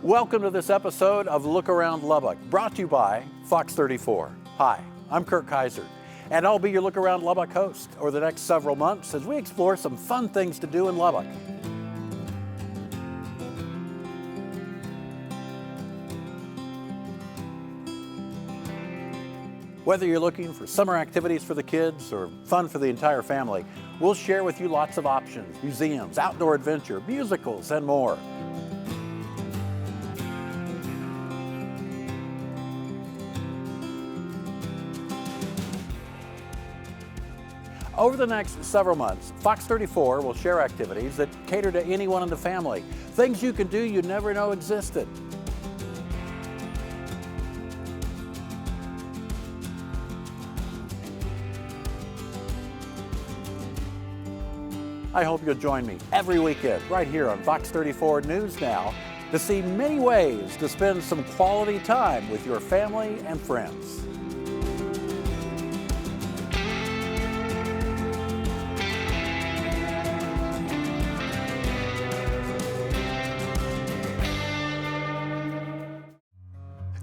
Welcome to this episode of Look Around Lubbock, brought to you by Fox 34. Hi, I'm Kurt Kaiser, and I'll be your Look Around Lubbock host over the next several months as we explore some fun things to do in Lubbock. Whether you're looking for summer activities for the kids or fun for the entire family, we'll share with you lots of options, museums, outdoor adventure, musicals, and more. Over the next several months, Fox 34 will share activities that cater to anyone in the family, things you can do you never know existed. I hope you'll join me every weekend right here on Fox 34 News Now to see many ways to spend some quality time with your family and friends.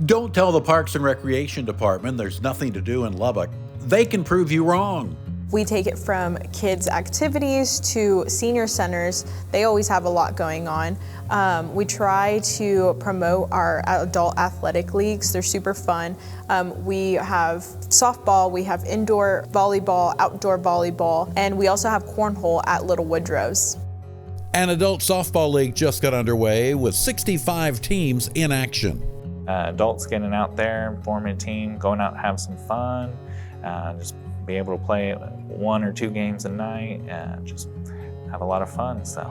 Don't tell the Parks and Recreation Department there's nothing to do in Lubbock. They can prove you wrong. We take it from kids' activities to senior centers. They always have a lot going on. We try to promote our adult athletic leagues. They're super fun. We have softball, we have indoor volleyball, outdoor volleyball, and we also have cornhole at Little Woodrow's. An adult softball league just got underway with 65 teams in action. Adults getting out there, forming a team, going out and have some fun, just be able to play 1 or 2 games a night, and just have a lot of fun. So,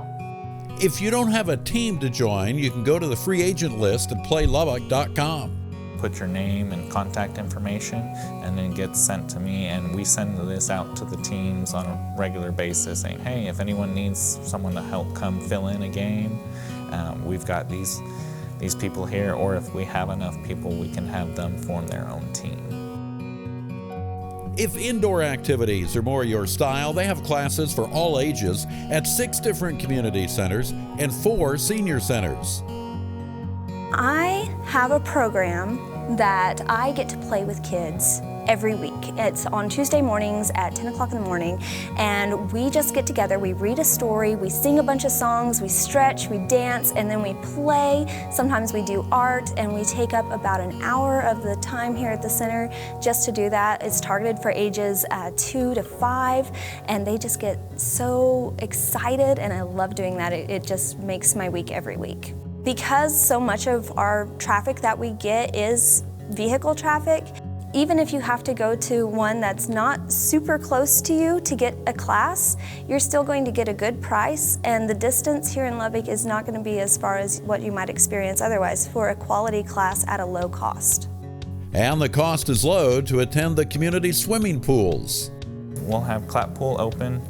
if you don't have a team to join, you can go to the free agent list at playlubbock.com. Put your name and contact information, and then it gets sent to me, and we send this out to the teams on a regular basis saying, hey, if anyone needs someone to help come fill in a game, we've got these people here, or if we have enough people, we can have them form their own team. If indoor activities are more your style, they have classes for all ages at 6 different community centers and 4 senior centers. I have a program that I get to play with kids every week. It's on Tuesday mornings at 10 o'clock in the morning, and we just get together, we read a story, we sing a bunch of songs, we stretch, we dance, and then we play. Sometimes we do art, and we take up about an hour of the time here at the center just to do that. It's targeted for ages 2 to 5, and they just get so excited, and I love doing that. It just makes my week every week. Because so much of our traffic that we get is vehicle traffic, even if you have to go to one that's not super close to you to get a class, you're still going to get a good price, and the distance here in Lubbock is not going to be as far as what you might experience otherwise for a quality class at a low cost. And the cost is low to attend the community swimming pools. We'll have Clap Pool open.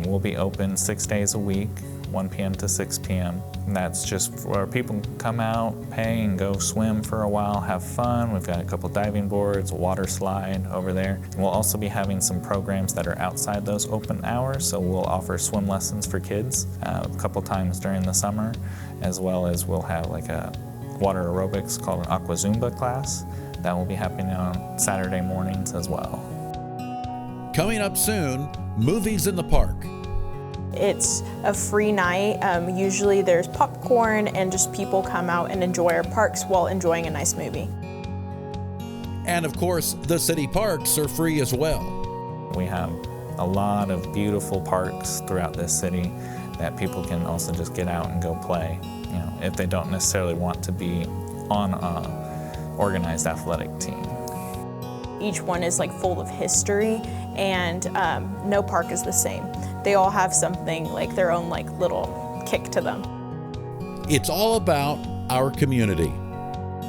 We'll be open 6 days a week, 1 p.m. to 6 p.m. And that's just where people can come out, pay, and go swim for a while, have fun. We've got a couple diving boards, a water slide over there. And we'll also be having some programs that are outside those open hours, so we'll offer swim lessons for kids a couple times during the summer, as well as we'll have like a water aerobics called an Aqua Zumba class that will be happening on Saturday mornings as well. Coming up soon, movies in the park. It's a free night. Usually there's popcorn and just people come out and enjoy our parks while enjoying a nice movie. And of course, the city parks are free as well. We have a lot of beautiful parks throughout this city that people can also just get out and go play, if they don't necessarily want to be on an organized athletic team. Each one is full of history, and no park is the same. They all have something their own little kick to them. It's all about our community.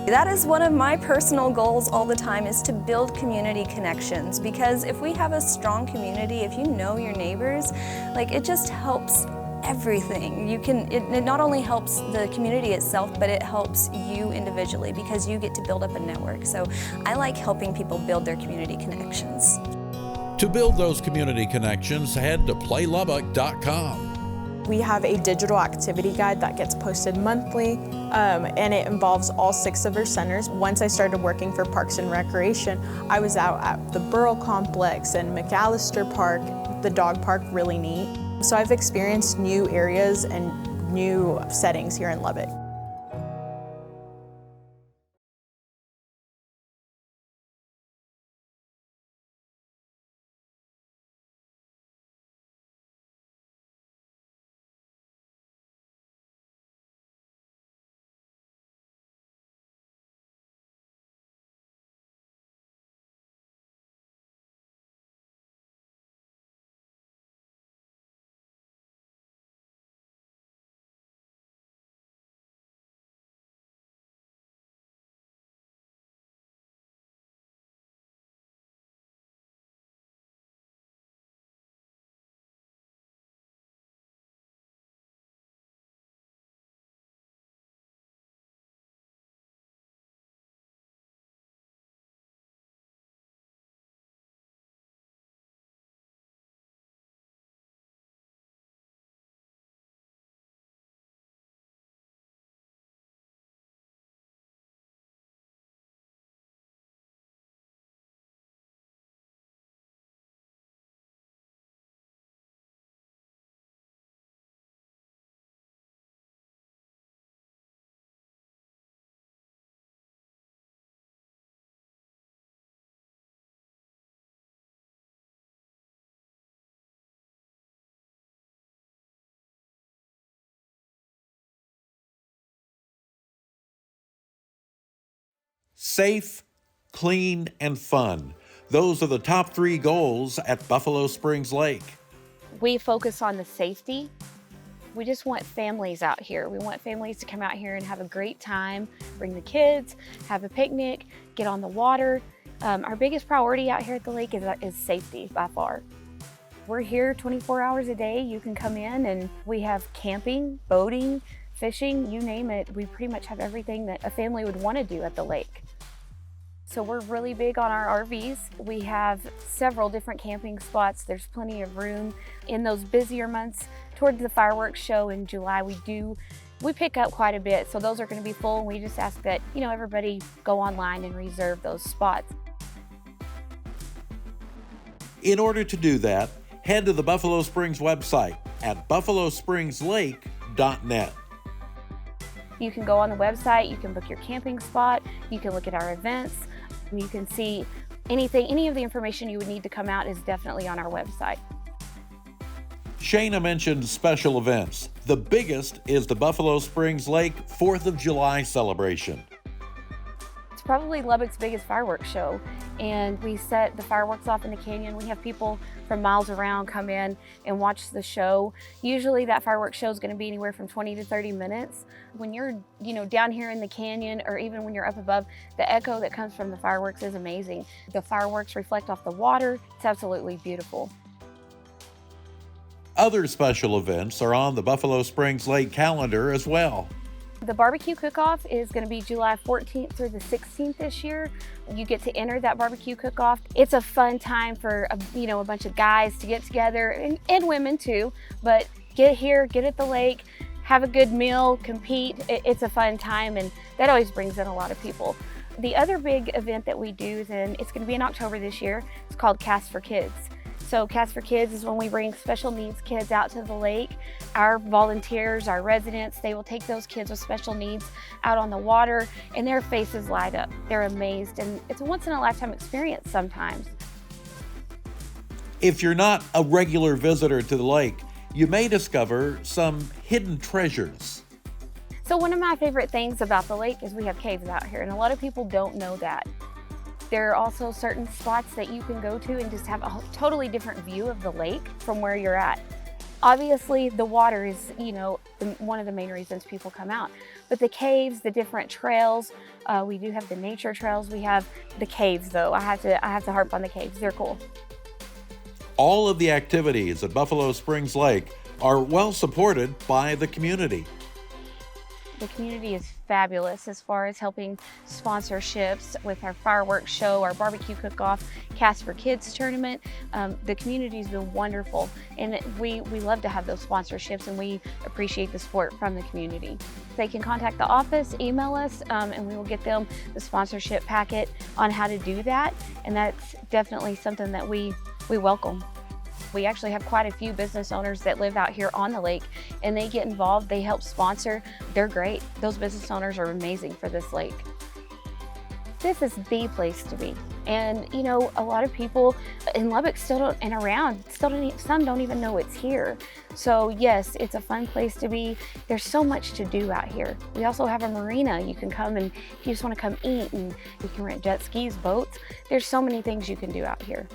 That is one of my personal goals all the time, is to build community connections, because if we have a strong community, if you know your neighbors, it just helps everything. It not only helps the community itself, but it helps you individually, because you get to build up a network. So I like helping people build their community connections. To build those community connections, head to playlubbock.com. We have a digital activity guide that gets posted monthly. and it involves all 6 of our centers. Once I started working for Parks and Recreation, I was out at the Burrell Complex and McAllister Park, the dog park, really neat. So I've experienced new areas and new settings here in Lubbock. Safe, clean, and fun. Those are the top 3 goals at Buffalo Springs Lake. We focus on the safety. We just want families out here. We want families to come out here and have a great time, bring the kids, have a picnic, get on the water. Our biggest priority out here at the lake is safety by far. We're here 24 hours a day. You can come in and we have camping, boating, fishing, you name it. We pretty much have everything that a family would want to do at the lake. So we're really big on our RVs. We have several different camping spots. There's plenty of room. In those busier months, towards the fireworks show in July, we pick up quite a bit. So those are going to be full, and we just ask that, everybody go online and reserve those spots. In order to do that, head to the Buffalo Springs website at buffalospringslake.net. You can go on the website, you can book your camping spot, you can look at our events, you can see any of the information you would need to come out is definitely on our website. Shayna mentioned special events. The biggest is the Buffalo Springs Lake 4th of July celebration. It's probably Lubbock's biggest fireworks show, and we set the fireworks off in the canyon. We have people from miles around come in and watch the show. Usually that fireworks show is going to be anywhere from 20 to 30 minutes. When you're down here in the canyon, or even when you're up above, the echo that comes from the fireworks is amazing. The fireworks reflect off the water. It's absolutely beautiful. Other special events are on the Buffalo Springs Lake calendar as well. The barbecue cook-off is going to be July 14th through the 16th this year. You get to enter that barbecue cook-off. It's a fun time for a bunch of guys to get together, and women too, but get here, get at the lake, have a good meal, compete. It's a fun time, and that always brings in a lot of people. The other big event that we do, it's going to be in October this year. It's called Cast for Kids. So Cast for Kids is when we bring special needs kids out to the lake. Our volunteers, our residents, they will take those kids with special needs out on the water, and their faces light up. They're amazed, and it's a once-in-a-lifetime experience sometimes. If you're not a regular visitor to the lake, you may discover some hidden treasures. So one of my favorite things about the lake is we have caves out here, and a lot of people don't know that. There are also certain spots that you can go to and just have a totally different view of the lake from where you're at. Obviously, the water is, one of the main reasons people come out. But the caves, the different trails, we do have the nature trails. We have the caves, though. I have to harp on the caves. They're cool. All of the activities at Buffalo Springs Lake are well supported by the community. The community is fabulous as far as helping sponsorships with our fireworks show, our barbecue cook-off, Cast for Kids tournament. The community's been wonderful, and we love to have those sponsorships, and we appreciate the support from the community. They can contact the office, email us, and we will get them the sponsorship packet on how to do that, and that's definitely something that we welcome. We actually have quite a few business owners that live out here on the lake, and they get involved, they help sponsor. They're great. Those business owners are amazing for this lake. This is the place to be. And you know, a lot of people in Lubbock still don't, and around, some don't even know it's here. So yes, it's a fun place to be. There's so much to do out here. We also have a marina. You can come, and if you just want to come eat, and you can rent jet skis, boats. There's so many things you can do out here.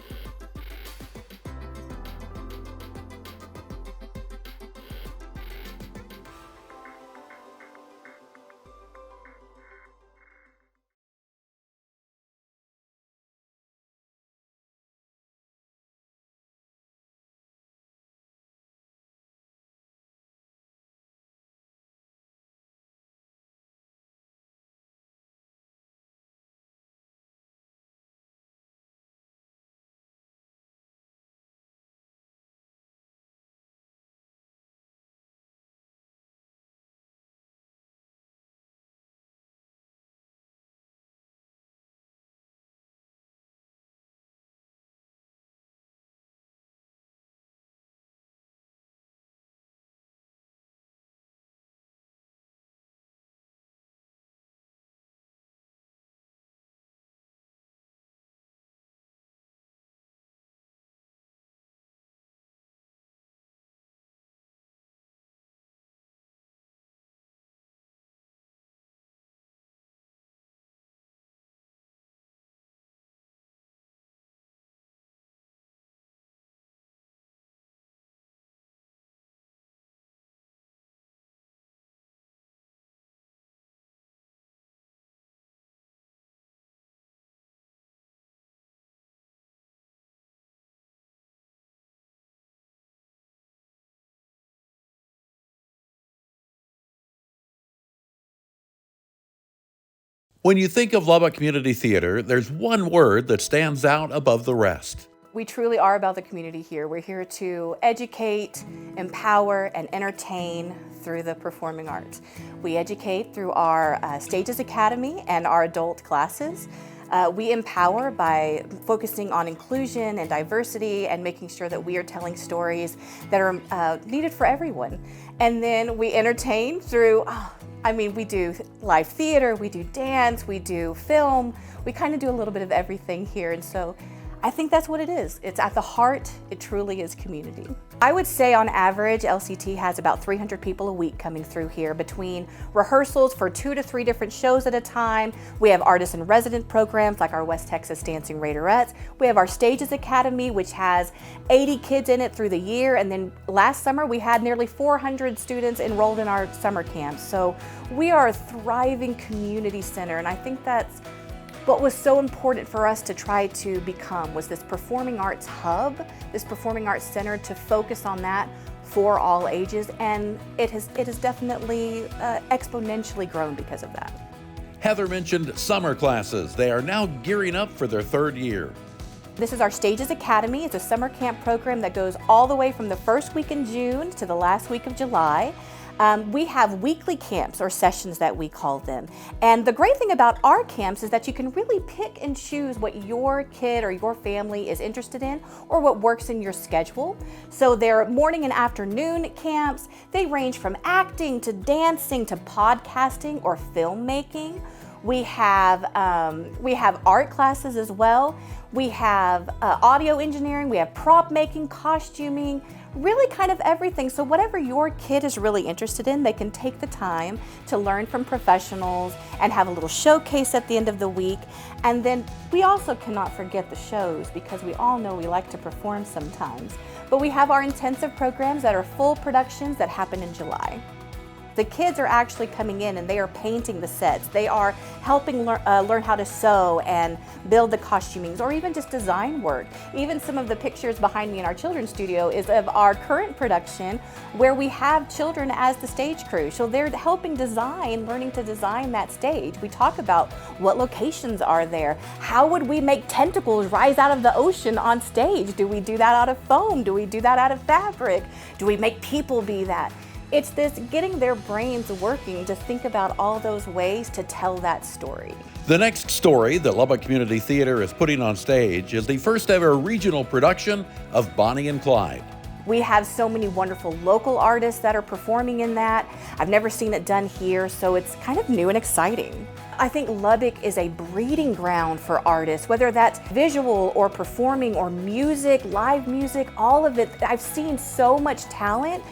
When you think of Lubbock Community Theater, there's one word that stands out above the rest. We truly are about the community here. We're here to educate, empower, and entertain through the performing arts. We educate through our Stages Academy and our adult classes. We empower by focusing on inclusion and diversity and making sure that we are telling stories that are needed for everyone. And then we entertain through, we do live theater, we do dance, we do film. We kind of do a little bit of everything here. And so I think that's what it is. It's at the heart, it truly is community. I would say on average, LCT has about 300 people a week coming through here between rehearsals for 2 to 3 different shows at a time. We have artist in resident programs like our West Texas Dancing Raiderettes. We have our Stages Academy, which has 80 kids in it through the year. And then last summer, we had nearly 400 students enrolled in our summer camps. So we are a thriving community center. And I think that's what was so important for us to try to become, was this performing arts hub, this performing arts center, to focus on that for all ages, and it has definitely exponentially grown because of that. Heather mentioned summer classes. They are now gearing up for their 3rd year. This is our Stages Academy. It's a summer camp program that goes all the way from the first week in June to the last week of July. We have weekly camps, or sessions that we call them. And the great thing about our camps is that you can really pick and choose what your kid or your family is interested in, or what works in your schedule. So they're morning and afternoon camps. They range from acting to dancing to podcasting or filmmaking. We have art classes as well. We have audio engineering, we have prop making, costuming, really kind of everything. So whatever your kid is really interested in, they can take the time to learn from professionals and have a little showcase at the end of the week. And then we also cannot forget the shows, because we all know we like to perform sometimes. But we have our intensive programs that are full productions that happen in July. The kids are actually coming in and they are painting the sets. They are helping learn how to sew and build the costumings, or even just design work. Even some of the pictures behind me in our children's studio is of our current production where we have children as the stage crew. So they're helping design, learning to design that stage. We talk about what locations are there. How would we make tentacles rise out of the ocean on stage? Do we do that out of foam? Do we do that out of fabric? Do we make people be that? It's this getting their brains working to think about all those ways to tell that story. The next story that Lubbock Community Theater is putting on stage is the first ever regional production of Bonnie and Clyde. We have so many wonderful local artists that are performing in that. I've never seen it done here, so it's kind of new and exciting. I think Lubbock is a breeding ground for artists, whether that's visual or performing or music, live music, all of it. I've seen so much talent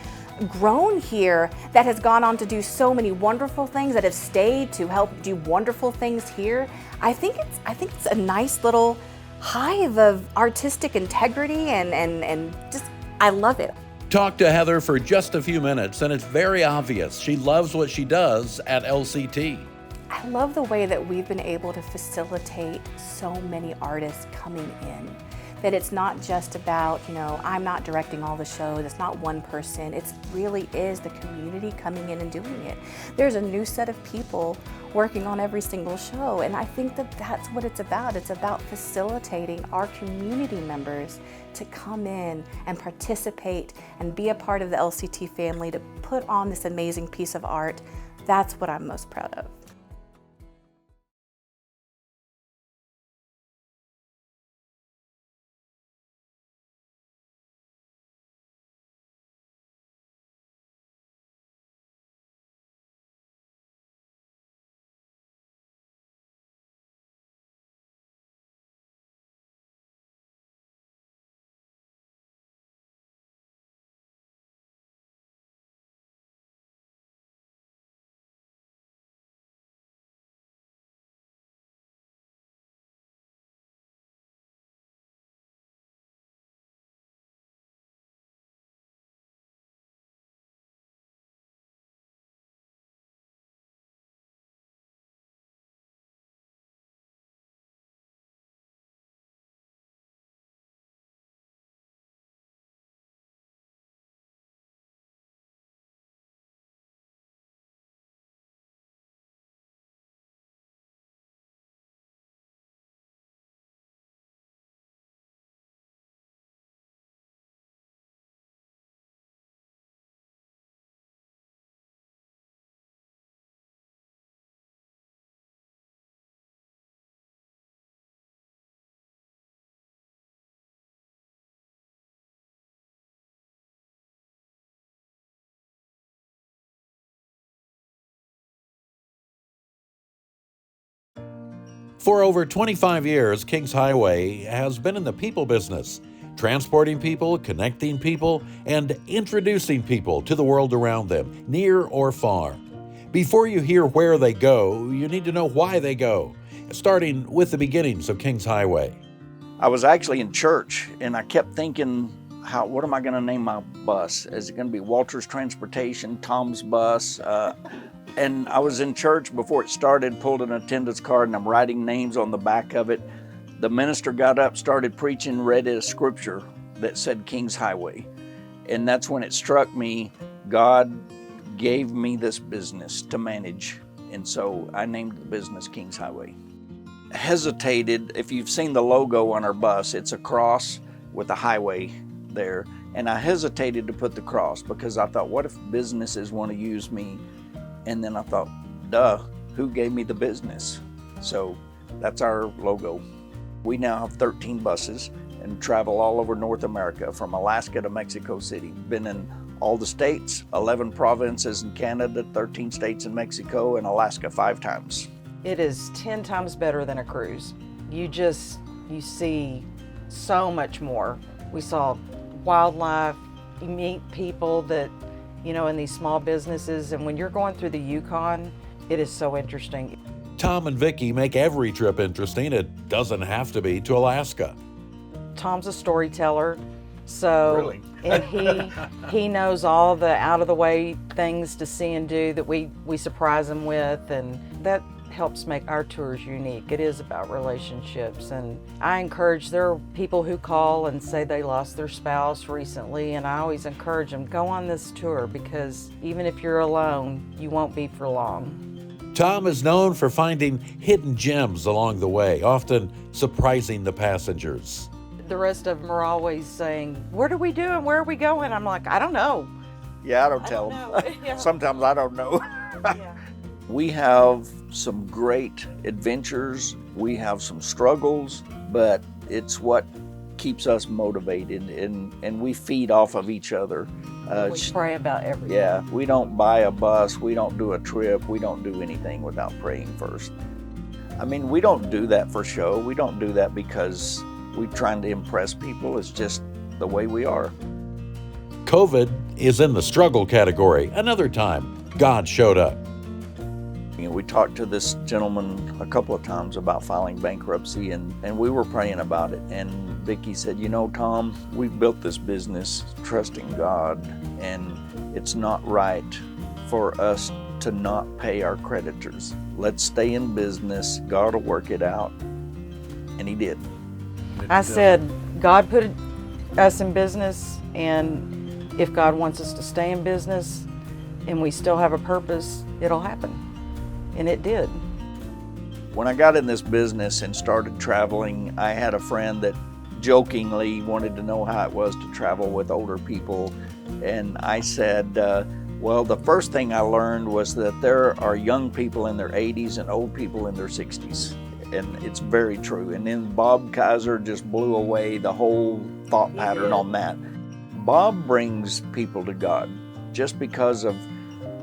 grown here that has gone on to do so many wonderful things, that have stayed to help do wonderful things here. I think it's a nice little hive of artistic integrity and just, I love it. Talk to Heather for just a few minutes, and it's very obvious she loves what she does at LCT. I love the way that we've been able to facilitate so many artists coming in. That it's not just about, I'm not directing all the shows, it's not one person, it really is the community coming in and doing it. There's a new set of people working on every single show, and I think that that's what it's about. It's about facilitating our community members to come in and participate and be a part of the LCT family, to put on this amazing piece of art. That's what I'm most proud of. For over 25 years, Kings Highway has been in the people business, transporting people, connecting people, and introducing people to the world around them, near or far. Before you hear where they go, you need to know why they go, starting with the beginnings of Kings Highway. I was actually in church, and I kept thinking, what am I going to name my bus? Is it going to be Walter's Transportation, Tom's Bus? And I was in church before it started, pulled an attendance card, and I'm writing names on the back of it. The minister got up, started preaching, read a scripture that said Kings Highway. And that's when it struck me, God gave me this business to manage. And so I named the business Kings Highway. Hesitated, if you've seen the logo on our bus, it's a cross with a highway there. And I hesitated to put the cross because I thought, what if businesses want to use me? And then I thought, duh, who gave me the business? So that's our logo. We now have 13 buses and travel all over North America, from Alaska to Mexico City. Been in all the states, 11 provinces in Canada, 13 states in Mexico, and Alaska 5 times. It is 10 times better than a cruise. You see so much more. We saw wildlife, you meet people that, in these small businesses, and when you're going through the Yukon, it is so interesting. Tom and Vicki make every trip interesting. It doesn't have to be to Alaska. Tom's a storyteller, So, Really? and he knows all the out of the way things to see and do that we surprise him with, and that helps make our tours unique. It is about relationships, and I encourage, there are people who call and say they lost their spouse recently, and I always encourage them, go on this tour, because even if you're alone, you won't be for long. Tom is known for finding hidden gems along the way, often surprising the passengers. The rest of them are always saying, what are we doing? Where are we going? I'm like, I don't know. Yeah, I don't tell them. Yeah. Sometimes I don't know. Yeah. We have some great adventures. We have some struggles, but it's what keeps us motivated, and we feed off of each other. We pray about everything. Yeah, we don't buy a bus, we don't do a trip, we don't do anything without praying first. I mean, we don't do that for show. We don't do that because we're trying to impress people. It's just the way we are. COVID is in the struggle category. Another time, God showed up. You know, we talked to this gentleman a couple of times about filing bankruptcy, and we were praying about it. And Vicki said, you know, Tom, we've built this business trusting God, and it's not right for us to not pay our creditors. Let's stay in business. God will work it out. And he did. I said, God put us in business, and if God wants us to stay in business and we still have a purpose, it'll happen. And it did. When I got in this business and started traveling, I had a friend that jokingly wanted to know how it was to travel with older people. And I said, well, the first thing I learned was that there are young people in their 80s and old people in their 60s. And it's very true. And then Bob Kaiser just blew away the whole thought pattern on that. Bob brings people to God just because of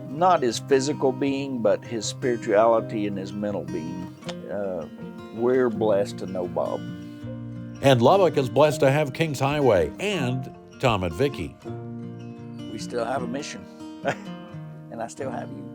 not his physical being, but his spirituality and his mental being. We're blessed to know Bob. And Lubbock is blessed to have Kings Highway and Tom and Vicki. We still have a mission, and I still have you.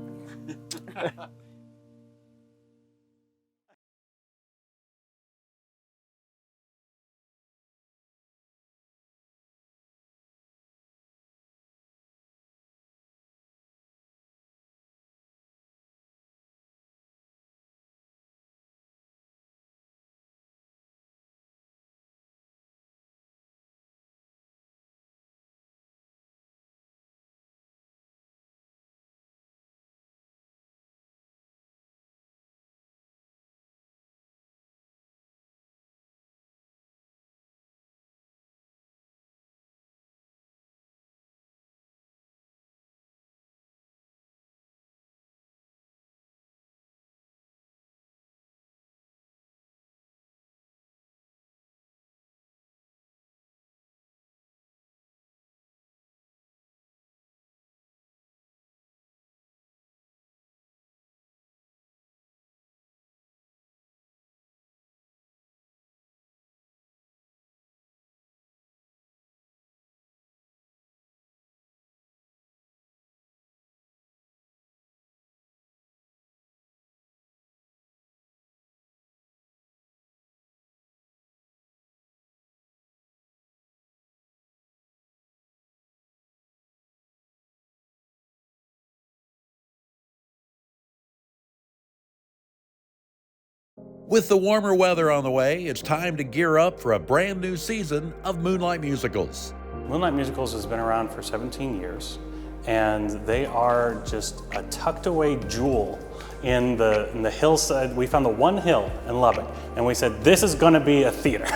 With the warmer weather on the way, it's time to gear up for a brand new season of Moonlight Musicals. Moonlight Musicals has been around for 17 years, and they are just a tucked away jewel in the hillside. We found the one hill in Lubbock, and we said, this is gonna be a theater.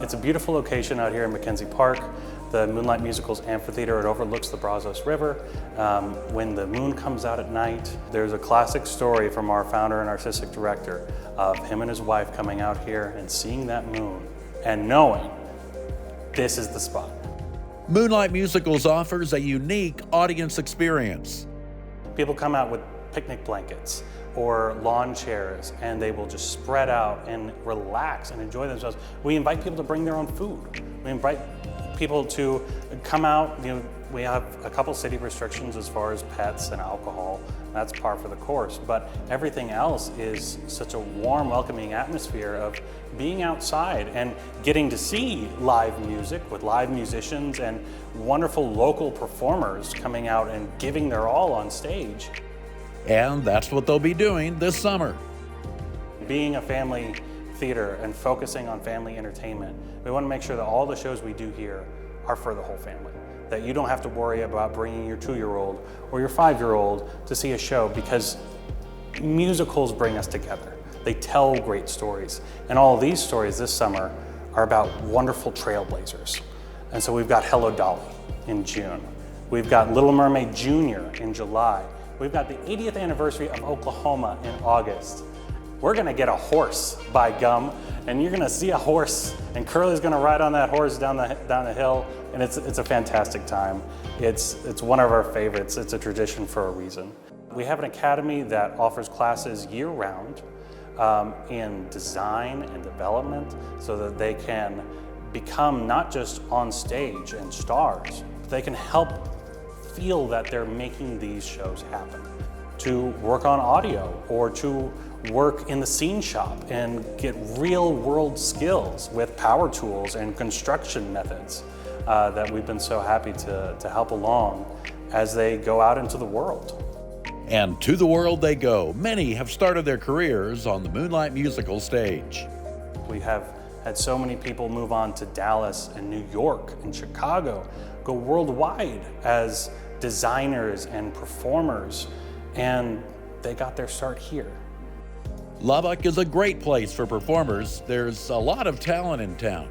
It's a beautiful location out here in Mackenzie Park. The Moonlight Musicals Amphitheater, it overlooks the Brazos River. When the moon comes out at night, there's a classic story from our founder and artistic director of him and his wife coming out here and seeing that moon and knowing this is the spot. Moonlight Musicals offers a unique audience experience. People come out with picnic blankets or lawn chairs, and they will just spread out and relax and enjoy themselves. We invite people to bring their own food. We invite people to come out. We have a couple city restrictions as far as pets and alcohol. That's par for the course, but everything else is such a warm, welcoming atmosphere of being outside and getting to see live music with live musicians and wonderful local performers coming out and giving their all on stage. And that's what they'll be doing this summer. Being a family theater and focusing on family entertainment, we want to make sure that all the shows we do here are for the whole family. That you don't have to worry about bringing your 2-year-old or your 5-year-old to see a show, because musicals bring us together. They tell great stories. And all of these stories this summer are about wonderful trailblazers. And so we've got Hello Dolly in June. We've got Little Mermaid Junior in July. We've got the 80th anniversary of Oklahoma in August. We're gonna get a horse, by gum, and you're gonna see a horse, and Curly's gonna ride on that horse down the hill, and it's a fantastic time. It's one of our favorites. It's a tradition for a reason. We have an academy that offers classes year-round in design and development, so that they can become not just on stage and stars, but they can help feel that they're making these shows happen. To work on audio, or to work in the scene shop and get real world skills with power tools and construction methods that we've been so happy to help along as they go out into the world. And to the world they go. Many have started their careers on the Moonlight musical stage. We have had so many people move on to Dallas and New York and Chicago, go worldwide as designers and performers, and they got their start here. Lubbock is a great place for performers. There's a lot of talent in town.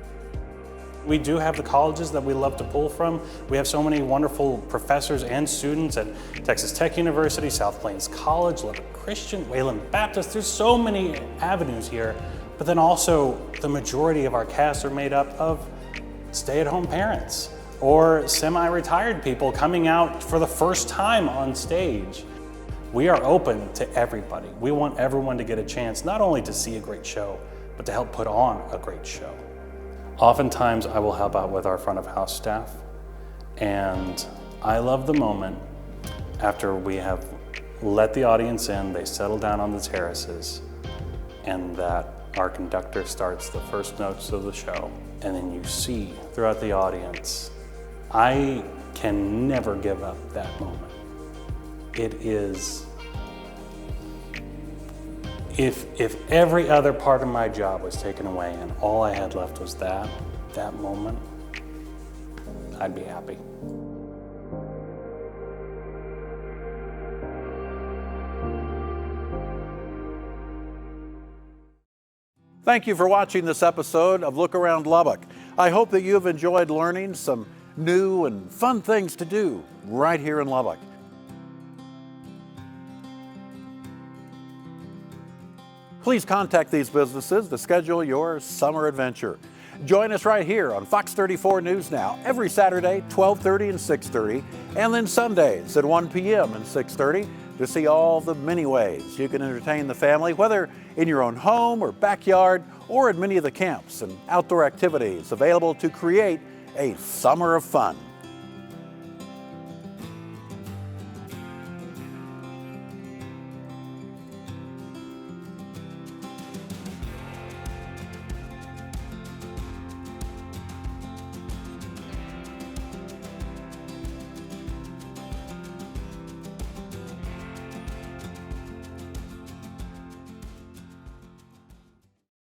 We do have the colleges that we love to pull from. We have so many wonderful professors and students at Texas Tech University, South Plains College, Lubbock Christian, Wayland Baptist. There's so many avenues here, but then also the majority of our cast are made up of stay-at-home parents or semi-retired people coming out for the first time on stage. We are open to everybody. We want everyone to get a chance not only to see a great show, but to help put on a great show. Oftentimes I will help out with our front of house staff, and I love the moment after we have let the audience in, they settle down on the terraces, and that our conductor starts the first notes of the show, and then you see throughout the audience. I can never give up that moment. It is, if every other part of my job was taken away and all I had left was that moment, I'd be happy. Thank you for watching this episode of Look Around Lubbock. I hope that you have enjoyed learning some new and fun things to do right here in Lubbock. Please contact these businesses to schedule your summer adventure. Join us right here on Fox 34 News Now every Saturday, 12:30 and 6:30, and then Sundays at 1 p.m. and 6:30 to see all the many ways you can entertain the family, whether in your own home or backyard, or at many of the camps and outdoor activities available to create a summer of fun.